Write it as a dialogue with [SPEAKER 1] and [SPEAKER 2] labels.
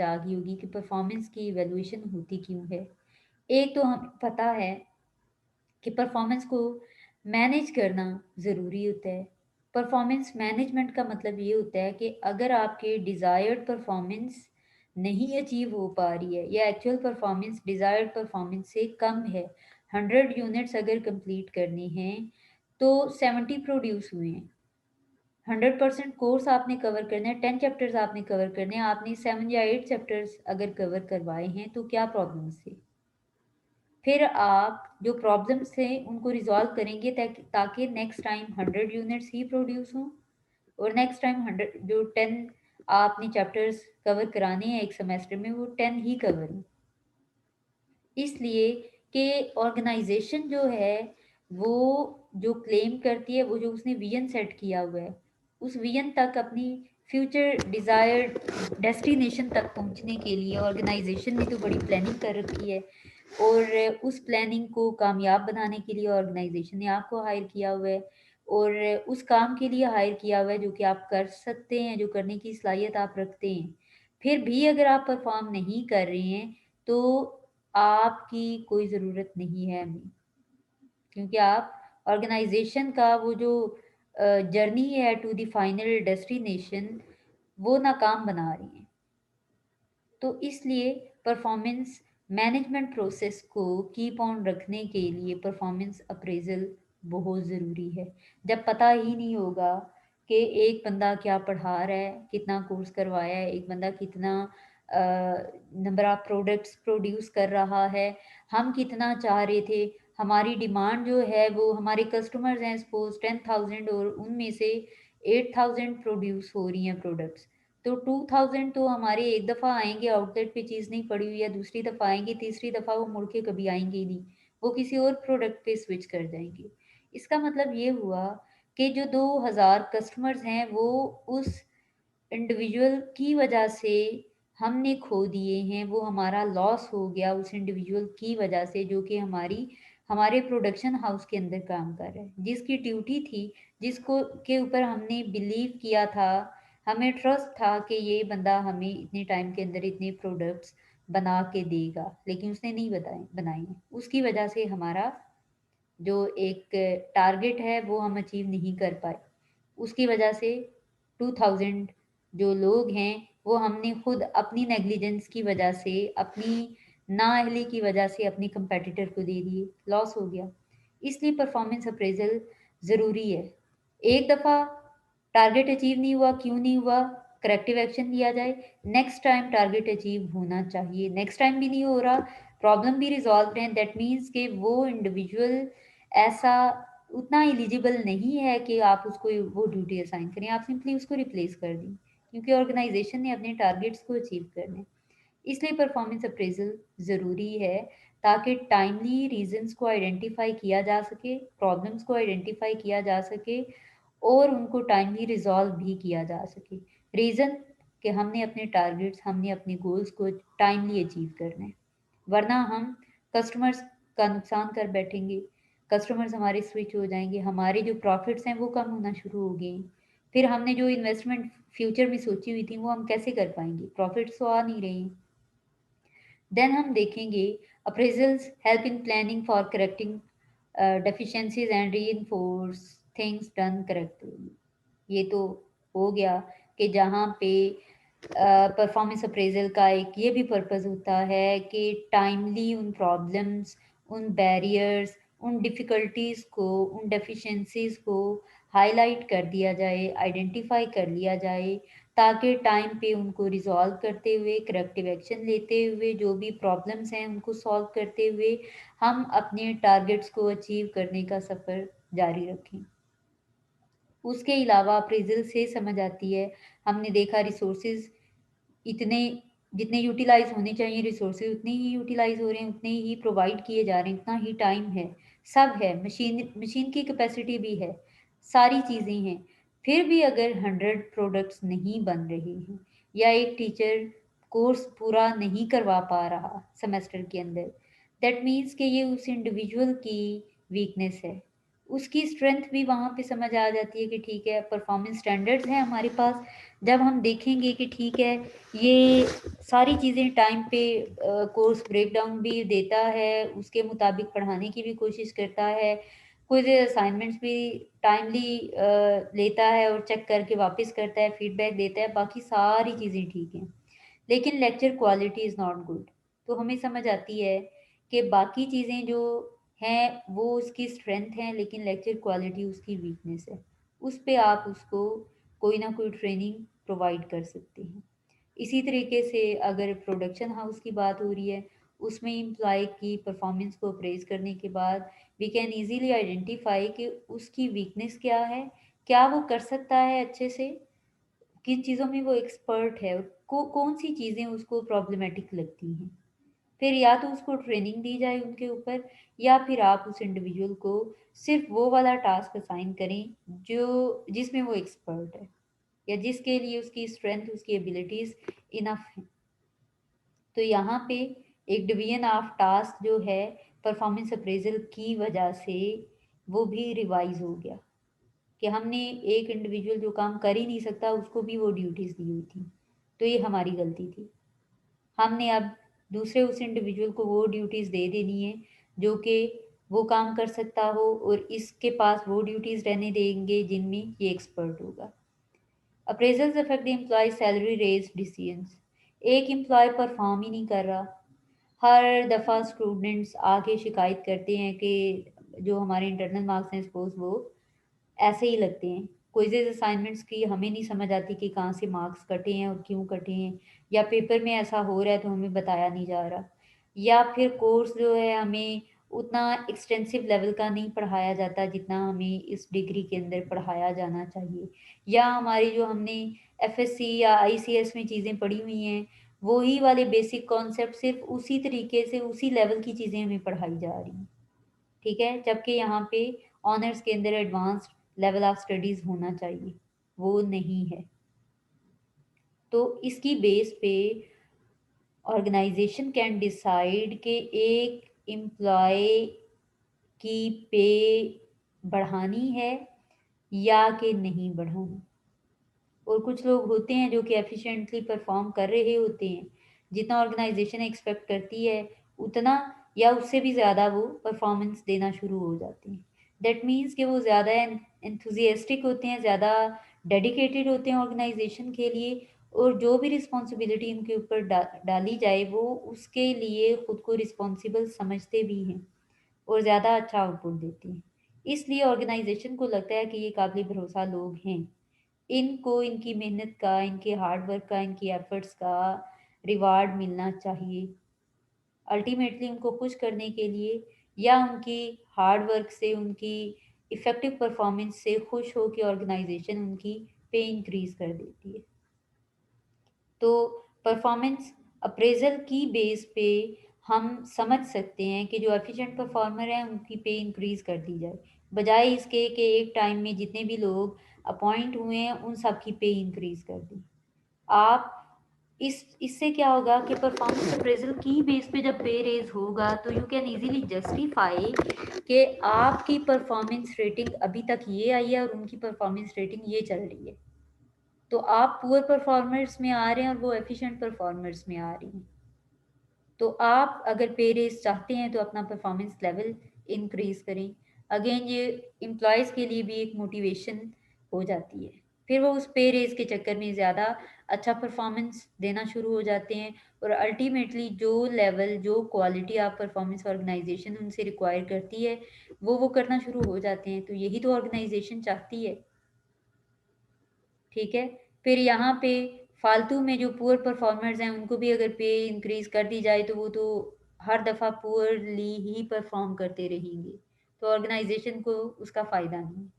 [SPEAKER 1] आ गई होगी कि परफॉर्मेंस की इवैल्यूएशन होती क्यों है। एक तो हमें पता है कि परफॉर्मेंस को मैनेज करना ज़रूरी होता है। परफॉर्मेंस मैनेजमेंट का मतलब ये होता है कि अगर आपके डिज़ायर्ड परफॉर्मेंस नहीं अचीव हो पा रही है या एक्चुअल परफॉर्मेंस डिज़ायर्ड परफॉर्मेंस से कम है, 100 यूनिट्स अगर कंप्लीट करने हैं तो 70 प्रोड्यूस हुए हैं। 100% कोर्स आपने कवर करना है, 10 चैप्टर्स आपने कवर करने हैं, आपने 7 या 8 चैप्टर्स अगर कवर करवाए हैं तो क्या प्रॉब्लम्स थे? फिर आप जो प्रॉब्लम्स थे उनको रिजॉल्व करेंगे ताकि नेक्स्ट टाइम 100 यूनिट्स ही प्रोड्यूस हों और नेक्स्ट टाइम 100 जो 10 आपने चैप्टर्स कवर कराने हैं एक सेमेस्टर में वो 10 ही कवर हों। इसलिए कि ऑर्गेनाइजेशन जो है वो जो क्लेम करती है, वो जो उसने विजन सेट किया हुआ है, उस विजन तक अपनी फ्यूचर डिज़ायर्ड डेस्टिनेशन तक पहुंचने के लिए ऑर्गेनाइजेशन ने तो बड़ी प्लानिंग कर रखी है और उस प्लानिंग को कामयाब बनाने के लिए ऑर्गेनाइजेशन ने आपको हायर किया हुआ है और उस काम के लिए हायर किया हुआ है जो कि आप कर सकते हैं, जो करने की सलाहियत आप रखते हैं। फिर भी अगर आप परफॉर्म नहीं कर रहे हैं तो आपकी कोई ज़रूरत नहीं है हमें, क्योंकि आप ऑर्गेनाइजेशन का वो जो जर्नी है टू द फाइनल डेस्टिनेशन वो नाकाम बना रही हैं। तो इसलिए परफॉर्मेंस मैनेजमेंट प्रोसेस को कीप ऑन रखने के लिए परफॉर्मेंस अप्रेजल बहुत ज़रूरी है। जब पता ही नहीं होगा कि एक बंदा क्या पढ़ा रहा है, कितना कोर्स करवाया है, एक बंदा कितना नंबर ऑफ प्रोडक्ट्स प्रोड्यूस कर रहा है, हम कितना चाह रहे थे, हमारी डिमांड जो है वो हमारे कस्टमर्स हैं सपोज 10,000 और उनमें से 8,000 प्रोड्यूस हो रही हैं प्रोडक्ट्स, तो 2000 तो हमारे एक दफ़ा आएंगे, आउटलेट पे चीज़ नहीं पड़ी हुई है, दूसरी दफ़ा आएंगे, तीसरी दफ़ा वो मुड़ के कभी आएंगे ही नहीं, वो किसी और प्रोडक्ट पे स्विच कर जाएंगे। इसका मतलब ये हुआ कि जो 2000 कस्टमर्स हैं वो उस इंडिविजुअल की वजह से हमने खो दिए हैं, वो हमारा लॉस हो गया उस इंडिविजुअल की वजह से जो कि हमारे प्रोडक्शन हाउस के अंदर काम कर रहा है, जिसकी ड्यूटी थी, जिसको के ऊपर हमने बिलीव किया था, हमें ट्रस्ट था कि ये बंदा हमें इतने टाइम के अंदर इतने प्रोडक्ट्स बना के देगा, लेकिन उसने नहीं बनाए। उसकी वजह से हमारा जो एक टारगेट है वो हम अचीव नहीं कर पाए। उसकी वजह से 2000 जो लोग हैं वो हमने खुद अपनी नेग्लिजेंस की वजह से, अपनी नाअहली की वजह से अपने कंपेटिटर को दे दिए, लॉस हो गया। इसलिए परफॉर्मेंस अप्रेजल ज़रूरी है। एक दफ़ा टारगेट अचीव नहीं हुआ, क्यों नहीं हुआ, करेक्टिव एक्शन लिया जाए, नेक्स्ट टाइम टारगेट अचीव होना चाहिए। नेक्स्ट टाइम भी नहीं हो रहा, प्रॉब्लम भी रिजॉल्व है, दैट मीन्स कि वो इंडिविजुअल ऐसा उतना एलिजिबल नहीं है कि आप उसको वो ड्यूटी असाइन करें, आप सिंपली उसको रिप्लेस कर दें, क्योंकि ऑर्गेनाइजेशन ने अपने टारगेट्स को अचीव करने। इसलिए परफॉर्मेंस अप्रेजल ज़रूरी है ताकि टाइमली रीजंस को आइडेंटिफाई किया जा सके, प्रॉब्लम्स को आइडेंटिफाई किया जा सके और उनको टाइमली रिजॉल्व भी किया जा सके। रीज़न कि हमने अपने टारगेट्स, हमने अपने गोल्स को टाइमली अचीव करना है, वरना हम कस्टमर्स का नुकसान कर बैठेंगे, कस्टमर्स हमारे स्विच हो जाएंगे, हमारे जो प्रॉफिट्स हैं वो कम होना शुरू हो गए, फिर हमने जो इन्वेस्टमेंट फ्यूचर में सोची हुई थी वो हम कैसे कर पाएंगे, प्रॉफिट्स तो आ नहीं रहे हैं। देन हम देखेंगे appraisals help in planning for correcting deficiencies and reinforce things done correctly। ये तो हो गया कि जहाँ पे परफॉर्मेंस अप्रेजल का एक ये भी पर्पस होता है कि टाइमली उन प्रॉब्लम्स, उन बैरियर्स, उन डिफ़िकल्टीज़ को, उन डेफिशिएंसीज़ को हाईलाइट कर दिया जाए, आइडेंटिफाई कर लिया जाए, ताकि टाइम पे उनको रिजॉल्व करते हुए, करेक्टिव एक्शन लेते हुए, जो भी प्रॉब्लम्स हैं उनको सॉल्व करते हुए हम अपने टारगेट्स को अचीव करने का सफ़र जारी रखें। उसके अलावा अप्रेज़ल से समझ आती है, हमने देखा रिसोर्सेज़ इतने जितने यूटिलाइज़ होने चाहिए रिसोर्सेज़ उतने ही यूटिलाइज़ हो रहे हैं, उतने ही प्रोवाइड किए जा रहे हैं, उतना ही टाइम है, सब है, मशीन की कैपेसिटी भी है, सारी चीज़ें हैं। फिर भी अगर 100 प्रोडक्ट्स नहीं बन रहे हैं या एक टीचर कोर्स पूरा नहीं करवा पा रहा सेमेस्टर के अंदर, दैट मीन्स कि ये उस इंडिविजुअल की वीकनेस है। उसकी स्ट्रेंथ भी वहाँ पे समझ आ जाती है कि ठीक है, परफॉर्मेंस स्टैंडर्ड्स हैं हमारे पास, जब हम देखेंगे कि ठीक है, ये सारी चीज़ें टाइम पे कोर्स ब्रेकडाउन भी देता है, उसके मुताबिक पढ़ाने की भी कोशिश करता है, कुछ असाइनमेंट्स भी टाइमली लेता है और चेक करके वापस करता है, फीडबैक देता है, बाकी सारी चीज़ें ठीक हैं। लेकिन lecture quality is not good. तो हमें समझ आती है कि बाकी चीज़ें जो हैं वो उसकी स्ट्रेंथ हैं, लेकिन लेक्चर क्वालिटी उसकी वीकनेस है। उस पे आप उसको कोई ना कोई ट्रेनिंग प्रोवाइड कर सकते हैं। इसी तरीके से अगर प्रोडक्शन हाउस की बात हो रही है, उसमें एम्प्लॉय की परफॉर्मेंस को अप्रेज़ करने के बाद वी कैन ईज़िली आइडेंटिफ़ाई कि उसकी वीकनेस क्या है, क्या वो कर सकता है अच्छे से, किन चीज़ों में वो एक्सपर्ट है, कौन सी चीज़ें उसको प्रॉब्लमेटिक लगती हैं। फिर या तो उसको ट्रेनिंग दी जाए उनके ऊपर, या फिर आप उस इंडिविजुअल को सिर्फ वो वाला टास्क असाइन करें जो जिसमें वो एक्सपर्ट है, या जिसके लिए उसकी स्ट्रेंथ, उसकी एबिलिटीज़ इनफ है। तो यहाँ पे एक डिवीजन ऑफ टास्क जो है परफॉर्मेंस अप्रेजल की वजह से वो भी रिवाइज हो गया, कि हमने एक इंडिविजुअल जो काम कर ही नहीं सकता उसको भी वो ड्यूटीज़ दी हुई थी। तो ये हमारी गलती थी। हमने अब दूसरे उस इंडिविजुअल को वो ड्यूटीज़ दे देनी है जो कि वो काम कर सकता हो, और इसके पास वो ड्यूटीज़ रहने देंगे जिनमें ये एक्सपर्ट होगा। Appraisals affect the employee salary raise decisions. एक एम्प्लॉय परफॉर्म ही नहीं कर रहा, हर दफ़ा स्टूडेंट्स आके शिकायत करते हैं कि जो हमारे इंटरनल मार्क्स हैं सपोज़ वो ऐसे ही लगते हैं। क्विज़ेज़ असाइनमेंट्स की हमें नहीं समझ आती कि कहाँ से मार्क्स कटे हैं और क्यों कटे हैं, या पेपर में ऐसा हो रहा है तो हमें बताया नहीं जा रहा, या फिर कोर्स जो है हमें उतना एक्सटेंसिव लेवल का नहीं पढ़ाया जाता जितना हमें इस डिग्री के अंदर पढ़ाया जाना चाहिए, या हमारी जो हमने एफएससी या आईसीएस में चीज़ें पढ़ी हुई हैं, वही वाले बेसिक कॉन्सेप्ट सिर्फ उसी तरीके से उसी लेवल की चीज़ें हमें पढ़ाई जा रही हैं। ठीक है? जबकि यहाँ पे ऑनर्स के अंदर एडवांस्ड लेवल ऑफ स्टडीज़ होना चाहिए, वो नहीं है। तो इसकी बेस पे ऑर्गेनाइजेशन कैन डिसाइड कि एक एम्प्लॉय की पे बढ़ानी है या कि नहीं बढ़ानी। और कुछ लोग होते हैं जो कि एफिशिएंटली परफॉर्म कर रहे होते हैं, जितना ऑर्गेनाइजेशन एक्सपेक्ट करती है उतना या उससे भी ज़्यादा वो परफॉर्मेंस देना शुरू हो जाते हैं। दैट मीन्स कि वो ज़्यादा एंथुजियास्टिक होते हैं, ज़्यादा डेडिकेटेड होते हैं ऑर्गेनाइजेशन के लिए, और जो भी रिस्पॉन्सिबिलिटी उनके ऊपर डाली जाए वो उसके लिए खुद को रिस्पॉन्सिबल समझते भी हैं और ज़्यादा अच्छा आउटपुट देते हैं। इसलिए ऑर्गेनाइजेशन को लगता है कि ये काबिल भरोसा लोग हैं, इनको इनकी मेहनत का, इनके हार्ड वर्क का, इनकी एफर्ट्स का रिवार्ड मिलना चाहिए। अल्टीमेटली उनको खुश करने के लिए, या उनकी हार्ड वर्क से, उनकी इफ़ेक्टिव परफॉर्मेंस से खुश हो के ऑर्गेनाइजेशन उनकी पे इंक्रीज़ कर देती है। तो परफॉर्मेंस अप्रेज़ल की बेस पे हम समझ सकते हैं कि जो एफ़िशिएंट परफॉर्मर हैं उनकी पे इंक्रीज़ कर दी जाए, बजाय इसके कि एक टाइम में जितने भी लोग अपॉइंट हुए हैं उन सब की पे इंक्रीज़ कर दी। आप इससे क्या होगा कि परफॉर्मेंस अप्रेज़ल की बेस पे जब पे रेज़ होगा तो यू कैन ईज़िली जस्टिफ़ाई कि आपकी परफॉर्मेंस रेटिंग अभी तक ये आई है और उनकी परफॉर्मेंस रेटिंग ये चल रही है। तो आप पुअर परफॉर्मर्स में आ रहे हैं और वो एफिशिएंट परफॉर्मर्स में आ रही हैं। तो आप अगर पे रेज़ चाहते हैं तो अपना परफॉर्मेंस लेवल इंक्रीज़ करें। अगेन ये एम्प्लॉइज़ के लिए भी एक मोटिवेशन हो जाती है। फिर वो उस पे रेज़ के चक्कर में ज़्यादा अच्छा परफॉर्मेंस देना शुरू हो जाते हैं, और अल्टीमेटली जो लेवल, जो क्वालिटी आप परफॉर्मेंस ऑर्गेनाइजेशन उनसे रिक्वायर करती है, वो करना शुरू हो जाते हैं। तो यही तो ऑर्गेनाइजेशन चाहती है। ठीक है? फिर यहाँ पे फालतू में जो पुअर परफॉर्मर्स हैं उनको भी अगर पे इंक्रीज़ कर दी जाए तो वो तो हर दफ़ा पुअरली ही परफॉर्म करते रहेंगे। तो ऑर्गेनाइज़ेशन को उसका फ़ायदा नहीं है।